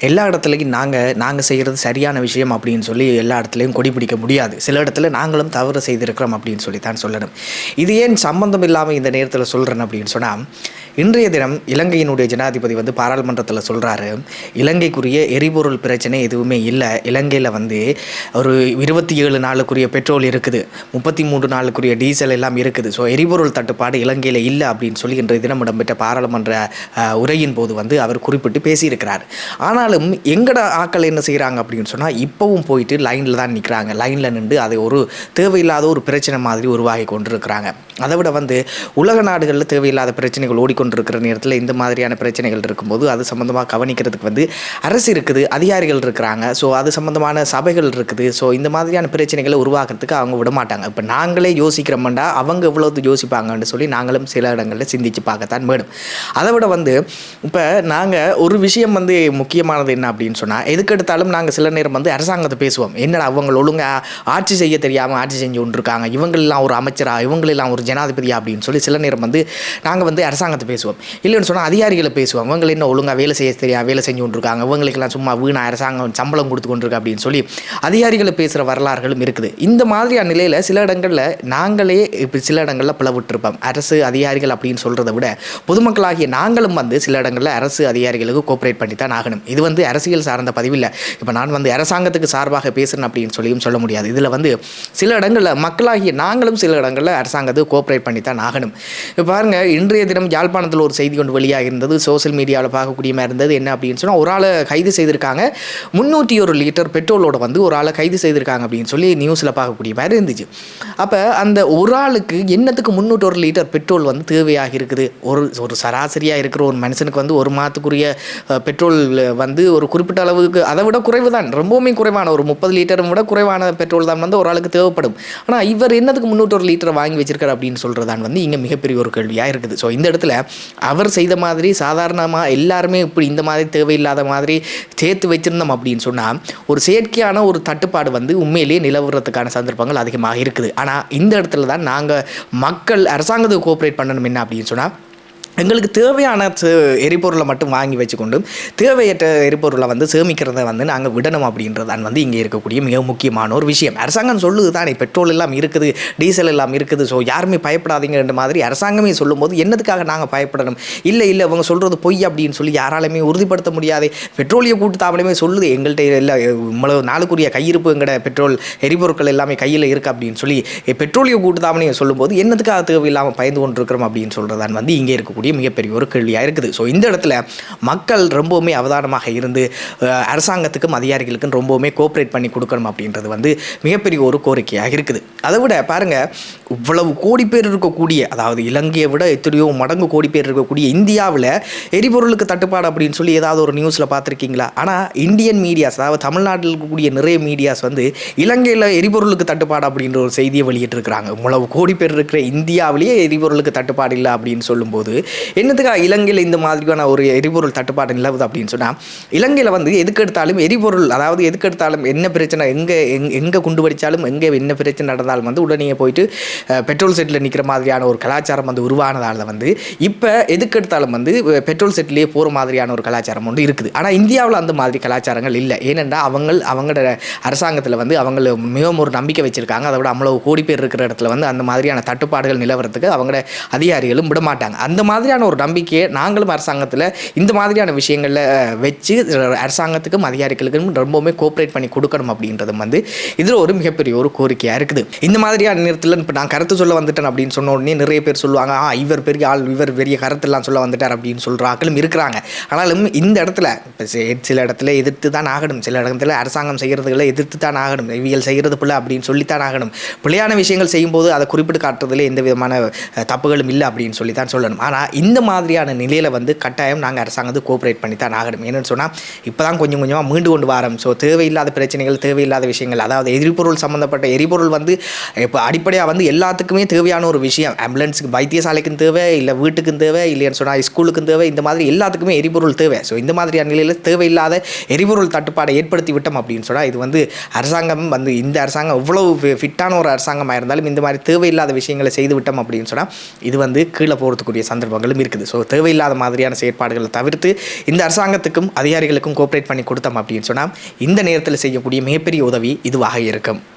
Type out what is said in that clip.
எல்லா இடத்துலையும் நாங்கள் செய்கிறது சரியான விஷயம் அப்படின்னு சொல்லி எல்லா இடத்துலையும் கொடி பிடிக்க முடியாது. சில இடத்துல நாங்களும் தவறு செய்திருக்கிறோம் அப்படின்னு சொல்லி தான் சொல்லணும். இது ஏன் சம்பந்தம் இல்லாமல் இந்த நேரத்தில் சொல்கிறேன் அப்படின்னு சொன்னால், இன்றைய தினம் இலங்கையினுடைய ஜனாதிபதி பாராளுமன்றத்தில் சொல்கிறாரு, இலங்கைக்குரிய எரிபொருள் பிரச்சனை எதுவுமே இல்லை. இலங்கையில் ஒரு 27 நாளுக்குரிய பெட்ரோல் இருக்குது, 33 நாளுக்குரிய டீசல் எல்லாம் இருக்குது. ஸோ எரிபொருள் தட்டுப்பாடு இலங்கையில் இல்லை அப்படின்னு சொல்லி இன்றைய தினம் இடம்பெற்ற பாராளுமன்ற உரையின் போது அவர் குறிப்பிட்டு பேசியிருக்கிறார். ஆனாலும் எங்கட ஆக்கள் என்ன செய்கிறாங்க அப்படின்னு சொன்னால், இப்போவும் போயிட்டு லைனில் தான் நிற்கிறாங்க. லைனில் நின்று அதை ஒரு தேவையில்லாத ஒரு பிரச்சனை மாதிரி உருவாகி கொண்டிருக்கிறாங்க. அதை விட உலக நாடுகளில் தேவையில்லாத பிரச்சனைகள் ஓடிக்கொண்டிருக்கிற நேரத்தில் இந்த மாதிரியான பிரச்சனைகள் இருக்கும்போது அது சம்மந்தமாக கவனிக்கிறதுக்கு அரசு இருக்குது, அதிகாரிகள் இருக்கிறாங்க. ஸோ அது சம்மந்தமான சபைகள் இருக்குது. ஸோ இந்த மாதிரியான பிரச்சனைகளை உருவாக்குறதுக்கு அவங்க விட மாட்டாங்க. இப்போ நாங்களே யோசிக்கிறோம்டா அவங்க எவ்வளவு யோசிப்பாங்கன்னு சொல்லி நாங்களும் சில இடங்களில் சிந்திச்சு பார்க்கத்தான் வேணும். அதை விட இப்போ நாங்கள் ஒரு விஷயம் முக்கியமானது என்ன அப்படின்னு சொன்னால், எதுக்கு எடுத்தாலும் நாங்கள் சில நேரம் அரசாங்கத்தை பேசுவோம். என்னடா அவங்க ஒழுங்காக ஆட்சி செய்ய தெரியாமல் ஆட்சி செஞ்சு கொண்டிருக்காங்க, இவங்களெல்லாம் ஒரு அமைச்சரா, இவங்களெல்லாம் ஒரு ஜனாதிபதியா அப்படின்னு சொல்லி சில நேரம் நாங்கள் அரசாங்கத்தை பேசுவோம். இல்லைன்னு சொன்னால் அதிகாரிகளை பேசுவோம். இவங்க என்ன ஒழுங்காக வேலை செய்ய தெரியாது வேலை செஞ்சு கொண்டிருக்காங்க, இவங்களுக்கெல்லாம் சும்மா வீணா அரசாங்கம் சம்பளம் கொடுத்து கொண்டிருக்கு அப்படின்னு சொல்லி அதிகாரிகளை பேசுகிற வரலாறுகளும் இருக்குது. இந்த மாதிரியான நிலையில் சில இடங்களில் நாங்களே இப்போ சில இடங்களில் பிளவிட்டிருப்போம். அரசு அதிகாரிகள் அப்படின்னு சொல்கிறத விட பொதுமக்களாகிய நாங்களும் சில இடங்களில் அரசு அதிகாரிகளுக்கு கோஆப்ரேட் பண்ணி தான் ஆகணும். இது அரசியல் சார்ந்த பதிவில்லை. இப்போ நான் அரசாங்கத்துக்கு சார்பாக பேசுகிறேன் அப்படின்னு சொல்லியும் சொல்ல முடியாது. இதில் சில இடங்களில் மக்களாகிய நாங்களும் சில இடங்களில் அரசாங்கத்துக்கு கோஆப்ரேட் பண்ணி தான் ஆகணும். இப்போ பாருங்கள், இன்றைய தினம் யாழ்ப்பாணத்தில் ஒரு செய்தி கொண்டு வெளியாக இருந்தது, சோசியல் மீடியாவில் பார்க்கக்கூடிய மாதிரி இருந்தது. என்ன அப்படின்னு சொன்னால், ஒரு ஆளை கைது செய்திருக்காங்க, 301 லிட்டர் பெட்ரோலோட ஒரு ஆளை கைது செய்திருக்காங்க அப்படின்னு சொல்லி நியூஸில் பார்க்கக்கூடிய மாதிரி இருந்துச்சு. அப்போ அந்த ஒரு ஆளுக்கு என்னத்துக்கு 301 லிட்டர் பெட்ரோல் தேவையாக இருக்குது? ஒரு சராசரியாக இருக்கிற ஒரு மனுஷனுக்கு ஒரு மாதத்துக்குரிய பெட்ரோல் ஒரு குறிப்பிட்ட அளவுக்கு, அதை விட குறைவு தான், ரொம்பவுமே குறைவான ஒரு 30 லிட்டரும் விட குறைவான பெட்ரோல் தான் ஒரு ஆளுக்கு தேவைப்படும். ஆனால் இவர் என்னதுக்கு 301 லிட்டர் வாங்கி வச்சிருக்காரு அப்படின்னு சொல்கிறதான் இங்கே மிகப்பெரிய ஒரு கேள்வியாக இருக்குது. ஸோ இந்த இடத்துல அவர் செய்த மாதிரி சாதாரணமாக எல்லாருமே இப்படி இந்த மாதிரி தேவையில்லாத மாதிரி சேர்த்து வச்சிருந்தோம் அப்படின்னு சொன்னால், ஒரு செயற்கையான ஒரு தட்டுப்பாடு உண்மையிலேயே நிலவுறதுக்கான சந்தர்ப்பங்கள் அதிகமாக இருக்குது. ஆனால் இந்த இடத்துல தான் நாங்கள் மக்கள் அரசாங்கத்துக்கு கோஆப்ரேட் பண்ணணும். என்ன அப்படின்னு சொன்னால், எங்களுக்கு தேவையான எரிபொருளை மட்டும் வாங்கி வச்சுக்கொண்டு தேவையற்ற எரிபொருளை சேமிக்கிறத நாங்கள் விடணும் அப்படின்றது தான் இங்கே இருக்கக்கூடிய மிக முக்கியமான ஒரு விஷயம். அரசாங்கம் சொல்லுது தானே, பெட்ரோல் எல்லாம் இருக்குது, டீசல் எல்லாம் இருக்குது, ஸோ யாருமே பயப்படாதீங்கன்ற மாதிரி அரசாங்கமே சொல்லும்போது என்னதுக்காக நாங்கள் பயப்படணும்? இல்லை அவங்க சொல்கிறது பொய் அப்படின்னு சொல்லி யாராலுமே உறுதிப்படுத்த முடியாது. பெட்ரோலிய கூட்டுத்தாபனமே சொல்லுது, எங்கள்கிட்ட இல்லை இவ்வளவு நாளுக்குரிய கையிருப்பு, எங்கள்ட பெட்ரோல் எரிபொருட்கள் எல்லாமே கையில் இருக்குது அப்படின்னு சொல்லி பெட்ரோலிய கூட்டுத்தாபனையை சொல்லும்போது என்னதுக்காக தேவையில்லாமல் பயந்து கொண்டிருக்கிறோம் அப்படின்னு சொல்கிறதான் இங்கே இருக்கக்கூடிய மிகப்பெரிய ஒரு கேள்வியாக இருக்குது. ஸோ இந்த இடத்துல மக்கள் ரொம்பவுமே அவதானமாக இருந்து அரசாங்கத்துக்கும் அதிகாரிகளுக்கும் ரொம்பவுமே கோஆப்ரேட் பண்ணி கொடுக்கணும் அப்படின்றது மிகப்பெரிய ஒரு கோரிக்கையாக இருக்குது. அதை விட பாருங்கள், இவ்வளவு கோடி பேர் இருக்கக்கூடிய, அதாவது இலங்கையை விட எத்தனையோ மடங்கு கோடி பேர் இருக்கக்கூடிய இந்தியாவில் எரிபொருளுக்கு தட்டுப்பாடு அப்படின்னு சொல்லி ஏதாவது ஒரு நியூஸில் பார்த்துருக்கீங்களா? ஆனால் இந்தியன் மீடியாஸ், அதாவது தமிழ்நாட்டில் இருக்கக்கூடிய நிறைய மீடியாஸ் இலங்கையில் எரிபொருளுக்கு தட்டுப்பாடு அப்படின்ற ஒரு செய்தியை வெளியிட்டிருக்கிறாங்க. இவ்வளவு கோடி பேர் இருக்கிற இந்தியாவிலேயே எரிபொருளுக்கு தட்டுப்பாடு இல்லை அப்படின்னு சொல்லும்போது என்னத்துக்காக இலங்கையில் இந்த மாதிரியான ஒரு எரிபொருள் தட்டுப்பாடு நிலவுது அப்படின்னு சொன்னால், இலங்கையில் எதுக்கு எடுத்தாலும் எரிபொருள், அதாவது எதுக்கு எடுத்தாலும் என்ன பிரச்சனை, எங்கே குண்டு வெடித்தாலும் எங்கே என்ன பிரச்சனை நடந்தாலும் உடனே போயிட்டு பெட்ரோல் செட்டில் நிற்கிற மாதிரியான ஒரு கலாச்சாரம் உருவானதால் இப்போ எதுக்கு எடுத்தாலும் பெட்ரோல் செட்லேயே போகிற மாதிரியான ஒரு கலாச்சாரம் ஒன்று இருக்குது. ஆனால் இந்தியாவில் அந்த மாதிரி கலாச்சாரங்கள் இல்லை. ஏனென்றால் அவங்களோட அரசாங்கத்தில் அவங்க மிகவும் ஒரு நம்பிக்கை வச்சுருக்காங்க. அதை விட அவ்வளவு கோடி பேர் இருக்கிற இடத்துல அந்த மாதிரியான தட்டுப்பாடுகள் நிலவரத்துக்கு அவங்களோட அதிகாரிகளும் விட மாட்டாங்க. அந்த மாதிரியான ஒரு நம்பிக்கையை நாங்களும் அரசாங்கத்தில் இந்த மாதிரியான விஷயங்களில் வச்சு அரசாங்கத்துக்கும் அதிகாரிகளுக்கும் ரொம்பவுமே கோஆப்ரேட் பண்ணி கொடுக்கணும் அப்படின்றதும் இதில் ஒரு மிகப்பெரிய ஒரு கோரிக்கையாக இருக்குது. இந்த மாதிரியான நேரத்தில் இப்போ நான் கருத்து சொல்ல வந்துட்டேன் அப்படின்னு சொன்ன உடனே நிறைய பேர் சொல்லுவாங்க, இவர் பெரிய ஆள், இவர் பெரிய கருத்தெல்லாம் சொல்ல வந்துட்டார் அப்படின்னு சொல்கிற ஆக்களும் இருக்கிறாங்க. ஆனாலும் இந்த இடத்துல இப்போ சில இடத்துல எதிர்த்து தான் ஆகணும், சில இடத்துல அரசாங்கம் செய்கிறதுகளை எதிர்த்து தான் ஆகணும், இவியல் செய்கிறது பிள்ளை அப்படின்னு சொல்லித்தான் ஆகணும். பிள்ளையான விஷயங்கள் செய்யும்போது அதை குறிப்பிட்டு காட்டுறதுல எந்த விதமான தப்புகளும் இல்லை அப்படின்னு சொல்லி தான் சொல்லணும். ஆனால் இந்த மாதிரியான நிலையில் கட்டாயம் நாங்கள் அரசாங்கத்துக்கு கோஆப்ரேட் பண்ணி தான் ஆகணும். என்னென்னு சொன்னால், இப்போ தான் கொஞ்சம் கொஞ்சமாக மீண்டு கொண்டு வரோம். ஸோ தேவையில்லாத பிரச்சனைகள், தேவையில்லாத விஷயங்கள், அதாவது எரிபொருள் சம்மந்தப்பட்ட எரிபொருள் இப்போ அடிப்படையாக எல்லாத்துக்குமே தேவையான ஒரு விஷயம். ஆம்புலன்ஸுக்கு, வைத்தியசாலைக்கும் தேவை, இல்லை வீட்டுக்கும் தேவை, இல்லைன்னு சொன்னால் ஸ்கூலுக்கும் தேவை, இந்த மாதிரி எல்லாத்துக்குமே எரிபொருள் தேவை. ஸோ இந்த மாதிரியான நிலையில் தேவையில்லாத எரிபொருள் தட்டுப்பாடை ஏற்படுத்தி விட்டோம் அப்படின்னு சொன்னால், இது அரசாங்கம் இந்த அரசாங்கம் இவ்வளவு ஃபிட்டான ஒரு அரசாங்கமாக இருந்தாலும் இந்த மாதிரி தேவையில்லாத விஷயங்களை செய்து விட்டோம் அப்படின்னு சொன்னால் இது கீழே போகிறதுக்குரிய சந்தர்ப்பங்கள் செயற்பாடுகளும் இருக்குது. ஸோ தேவையில்லாத மாதிரியான செயற்பாடுகளை தவிர்த்து இந்த அரசாங்கத்துக்கும் அதிகாரிகளுக்கும் கோஆப்ரேட் பண்ணி கொடுத்தோம் அப்படின்னு சொன்னால் இந்த நேரத்தில் செய்யக்கூடிய மிகப்பெரிய உதவி இதுவாக இருக்கும்.